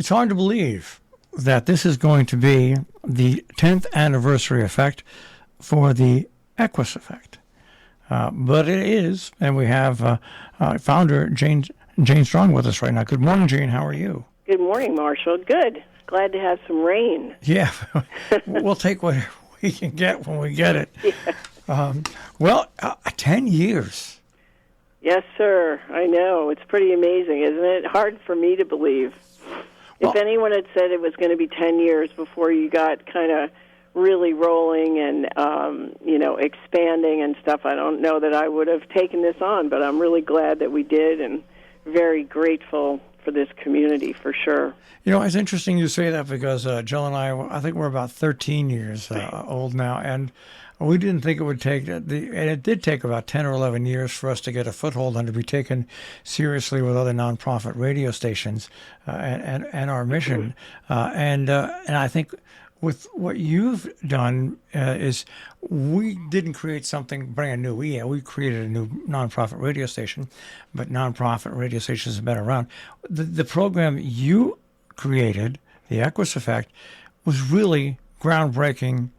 It's hard to believe that this is going to be the 10th anniversary effect for the Equus Effect. But it is, and we have founder Jane Strong with us right now. Good morning, Jane. How are you? Good morning, Marshall. Good. Glad to have some rain. Yeah, we'll take what we can get when we get it. Yeah. 10 years. Yes, sir. I know. It's pretty amazing, isn't it? Hard for me to believe. If anyone had said it was going to be 10 years before you got kind of really rolling and, expanding and stuff, I don't know that I would have taken this on, but I'm really glad that we did and very grateful for this community for sure. You know, it's interesting you say that because Jill and I think we're about 13 years old now, and we didn't think it would take, and it did take about 10 or 11 years for us to get a foothold and to be taken seriously with other nonprofit radio stations and our mission. And I think with what you've done is we didn't create something brand new. We created a new nonprofit radio station, but nonprofit radio stations have been around. The program you created, the Equus Effect, was really groundbreaking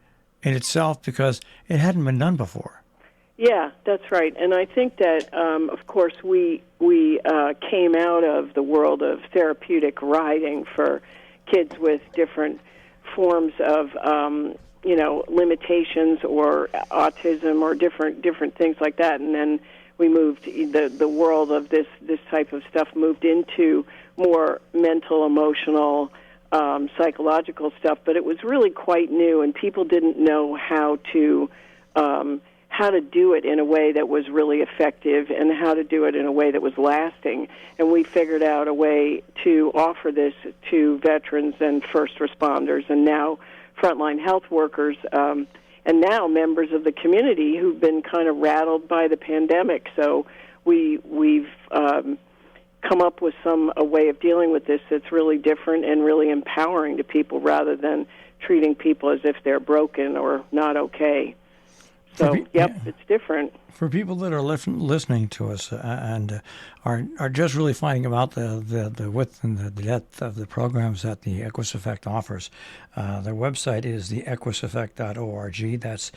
in itself because it hadn't been done before. Yeah, that's right. And I think that, of course, we came out of the world of therapeutic riding for kids with different forms of, limitations or autism or different things like that. And then we moved, the world of this type of stuff moved into more mental, emotional, psychological stuff, but it was really quite new, and people didn't know how to do it in a way that was really effective and how to do it in a way that was lasting. And we figured out a way to offer this to veterans and first responders, and now frontline health workers, and now members of the community who've been kind of rattled by the pandemic. So we've come up with a way of dealing with this that's really different and really empowering to people rather than treating people as if they're broken or not okay. So, it's different. For people that are listening to us and are just really finding out the width and the depth of the programs that the Equus Effect offers, their website is the equuseffect.org. That's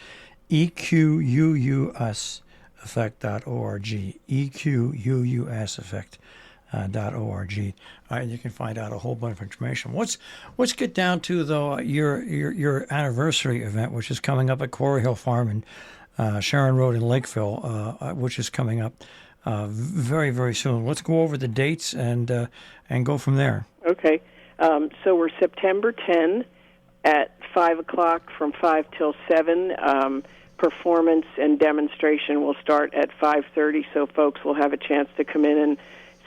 EQUUS effect.org. EQUUS effect. .org, and you can find out a whole bunch of information. Let's get down to though your anniversary event, which is coming up at Quarry Hill Farm in Sharon Road in Lakeville, which is coming up very, very soon. Let's go over the dates and go from there. Okay, so we're September 10 at 5 o'clock from 5 till 7. Performance and demonstration will start at 5:30, so folks will have a chance to come in and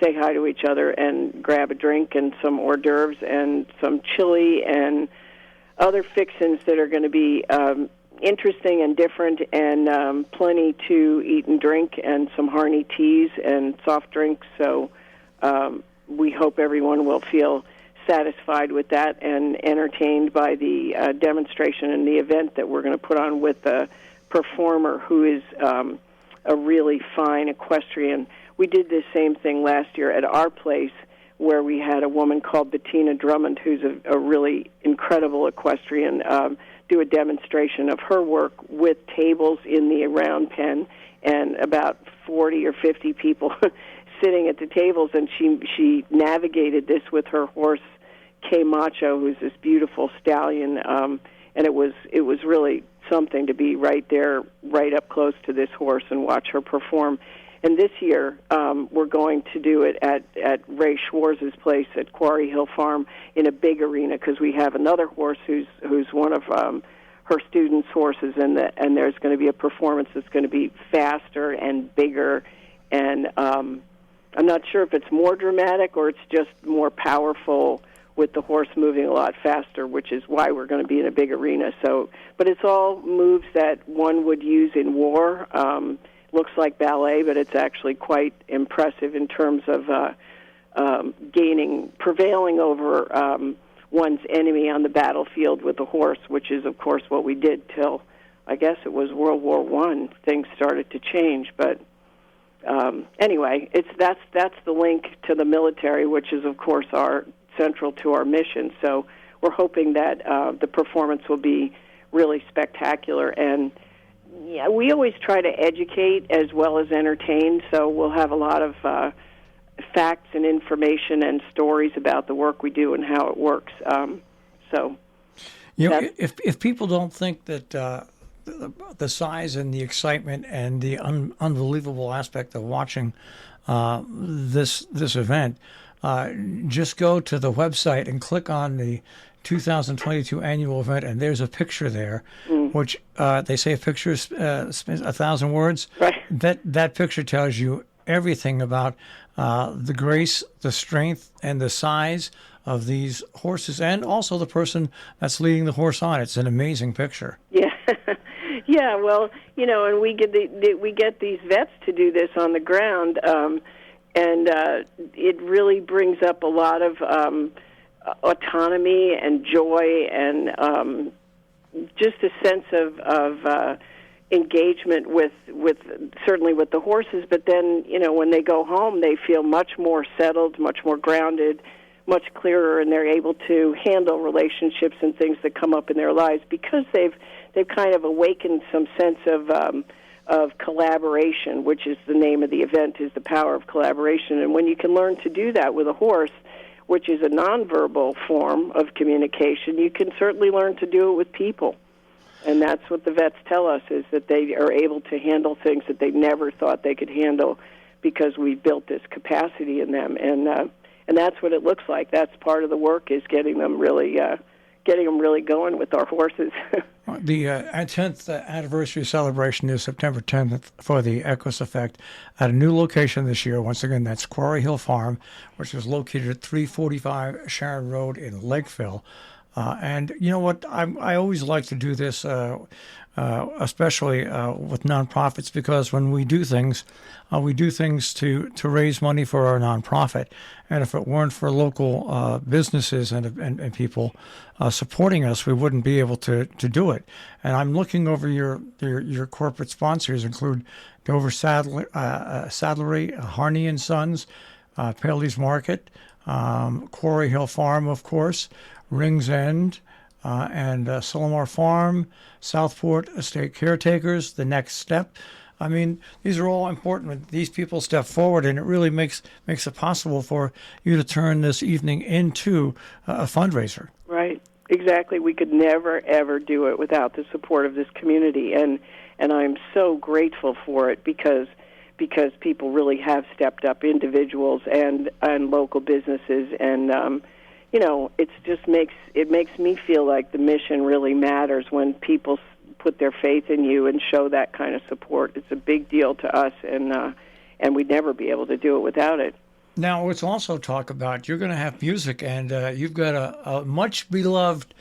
say hi to each other and grab a drink and some hors d'oeuvres and some chili and other fixins that are going to be interesting and different, and plenty to eat and drink, and some Harney teas and soft drinks. So we hope everyone will feel satisfied with that and entertained by the demonstration and the event that we're going to put on with the performer who is a really fine equestrian. We did the same thing last year at our place where we had a woman called Bettina Drummond, who's a really incredible equestrian, do a demonstration of her work with tables in the round pen and about 40 or 50 people sitting at the tables, and she navigated this with her horse, K Macho, who's this beautiful stallion, and it was really something to be right there, right up close to this horse and watch her perform. And this year, we're going to do it at Ray Schwarz's place at Quarry Hill Farm in a big arena because we have another horse who's one of her students' horses, and there's going to be a performance that's going to be faster and bigger. And I'm not sure if it's more dramatic or it's just more powerful with the horse moving a lot faster, which is why we're going to be in a big arena. So, but it's all moves that one would use in war. Looks like ballet, but it's actually quite impressive in terms of prevailing over one's enemy on the battlefield with a horse, which is, of course, what we did till, I guess it was World War I. Things started to change, but anyway, that's the link to the military, which is, of course, our central to our mission. So we're hoping that the performance will be really spectacular. And yeah, we always try to educate as well as entertain, so we'll have a lot of facts and information and stories about the work we do and how it works. If people don't think that the size and the excitement and the unbelievable aspect of watching this event, just go to the website and click on the 2022 annual event, and there's a picture there, which they say a picture is 1,000 words. Right. That picture tells you everything about the grace, the strength, and the size of these horses, and also the person that's leading the horse on. It's an amazing picture. Yeah, yeah. Well, and we get these vets to do this on the ground, and it really brings up a lot of autonomy and joy, and just a sense of engagement with certainly with the horses. But then, when they go home, they feel much more settled, much more grounded, much clearer, and they're able to handle relationships and things that come up in their lives because they've kind of awakened some sense of collaboration, which is the name of the event, is the power of collaboration. And when you can learn to do that with a horse, which is a nonverbal form of communication, you can certainly learn to do it with people. And that's what the vets tell us, is that they are able to handle things that they never thought they could handle because we've built this capacity in them. And that's what it looks like. That's part of the work, is getting them really going with our horses. The 10th anniversary celebration is September 10th for the Equus Effect at a new location this year. Once again, that's Quarry Hill Farm, which is located at 345 Sharon Road in Lakeville. And you know what? I always like to do this, especially with nonprofits, because when we do things to raise money for our nonprofit. And if it weren't for local businesses and people supporting us, we wouldn't be able to do it. And I'm looking over your corporate sponsors include Dover Saddlery, Harney and Sons, Paley's Market, Quarry Hill Farm, of course, Rings End, and Solomar Farm, Southport Estate Caretakers, The Next Step. I mean, these are all important. These people step forward, and it really makes it possible for you to turn this evening into a fundraiser. Right, exactly. We could never, ever do it without the support of this community, and I'm so grateful for it because people really have stepped up, individuals and local businesses, and it just makes me feel like the mission really matters when people put their faith in you and show that kind of support. It's a big deal to us, and we'd never be able to do it without it. Now, let's also talk about, you're going to have music, and you've got a much beloved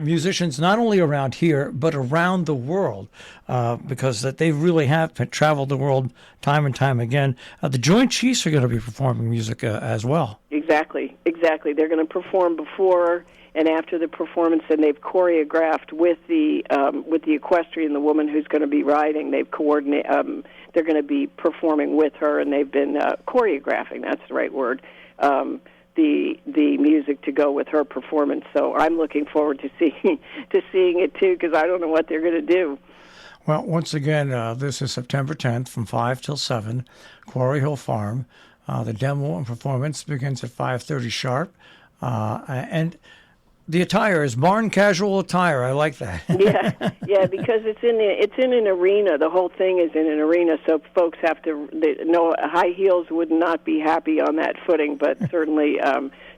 musicians not only around here but around the world, because that they really have traveled the world time and time again. The Joint Chiefs are going to be performing music as well. Exactly. They're going to perform before and after the performance, and they've choreographed with the equestrian, the woman who's going to be riding. They've coordinated. They're going to be performing with her, and they've been choreographing. That's the right word. The music to go with her performance. So I'm looking forward to seeing it too, because I don't know what they're going to do. Well, once again, this is September 10th from 5 till 7, Quarry Hill Farm. The demo and performance begins at 5:30 sharp, and the attire is barn casual attire. I like that. yeah, because it's in an arena. The whole thing is in an arena, so folks have to know high heels would not be happy on that footing, but certainly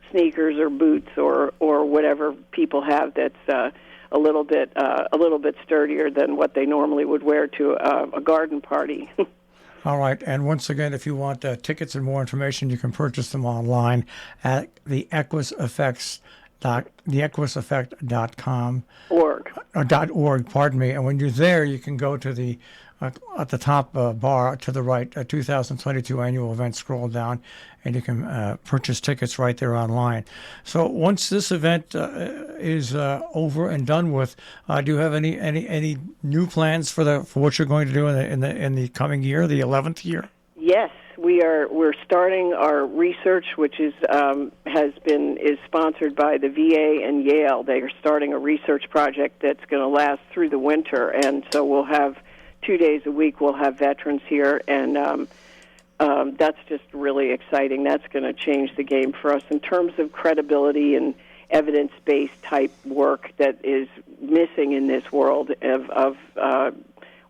sneakers or boots or whatever people have that's a little bit sturdier than what they normally would wear to a garden party. All right, and once again, if you want tickets and more information, you can purchase them online at the Equus Effect.com .org, pardon me. And when you're there, you can go to the at the top bar to the right, 2022 annual event. Scroll down, and you can purchase tickets right there online. So once this event is over and done with, do you have any new plans for what you're going to do in the coming year, the 11th year? Yes, we're starting our research, which is sponsored by the VA and Yale. They are starting a research project that's going to last through the winter, and so we'll have 2 days a week. We'll have veterans here, and that's just really exciting. That's going to change the game for us in terms of credibility and evidence-based type work that is missing in this world of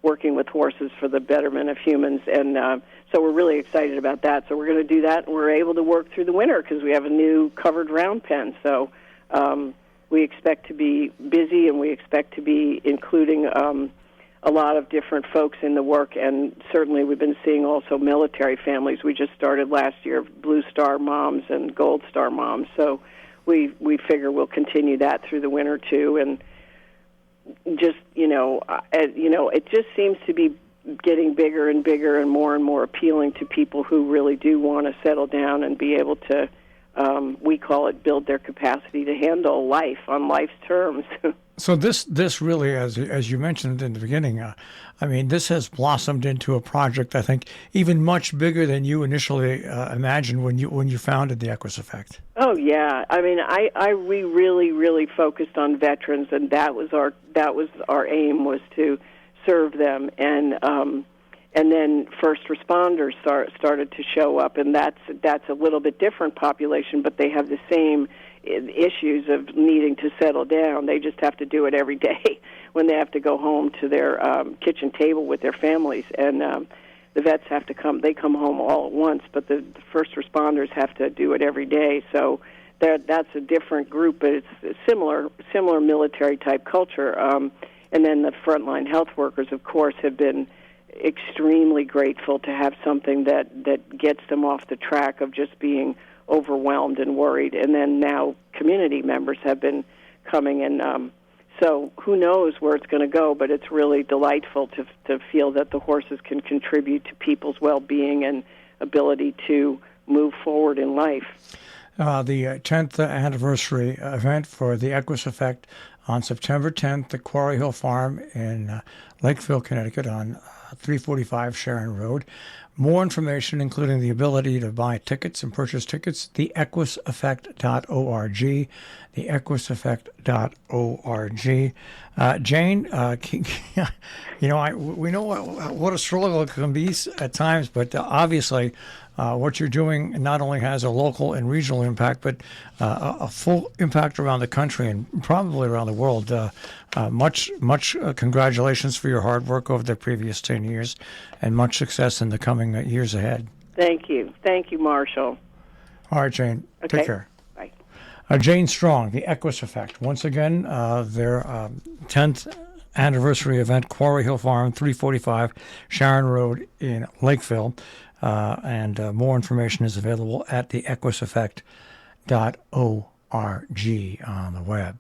working with horses for the betterment of humans. And so we're really excited about that. So we're going to do that, and we're able to work through the winter because we have a new covered round pen. So we expect to be busy, and we expect to be including a lot of different folks in the work, and certainly we've been seeing also military families. We just started last year, Blue Star moms and Gold Star moms. So we figure we'll continue that through the winter too, and just it just seems to be getting bigger and bigger and more appealing to people who really do want to settle down and be able to, we call it, build their capacity to handle life on life's terms. So this really, as you mentioned in the beginning, I mean, this has blossomed into a project, I think, even much bigger than you initially imagined when you founded the Equus Effect. Oh yeah, I mean, we really focused on veterans, and that was our aim, was to serve them, and then first responders started to show up, and that's a little bit different population, but they have the same issues of needing to settle down. They just have to do it every day when they have to go home to their kitchen table with their families, and the vets have to come. They come home all at once, but the first responders have to do it every day. So that's a different group, but it's a similar military type culture. And then the frontline health workers, of course, have been extremely grateful to have something that gets them off the track of just being overwhelmed and worried. And then now community members have been coming, and so who knows where it's going to go, but it's really delightful to feel that the horses can contribute to people's well-being and ability to move forward in life. The 10th anniversary event for the Equus Effect on September 10th at Quarry Hill Farm in Lakeville, Connecticut on 345 Sharon Road. More information, including the ability to buy tickets and purchase tickets, the equuseffect.org, the equuseffect.org. Jane, we know what a struggle it can be at times, but obviously what you're doing not only has a local and regional impact, but a full impact around the country and probably around the world. Much congratulations for your hard work over the previous 10 years, and much success in the coming years ahead. Thank you, Marshall. All right, Jane. Okay. Take care. Bye. Jane Strong, the Equus Effect. Once again, their 10th anniversary event, Quarry Hill Farm, 345 Sharon Road in Lakeville. And more information is available at the equuseffect.org on the web.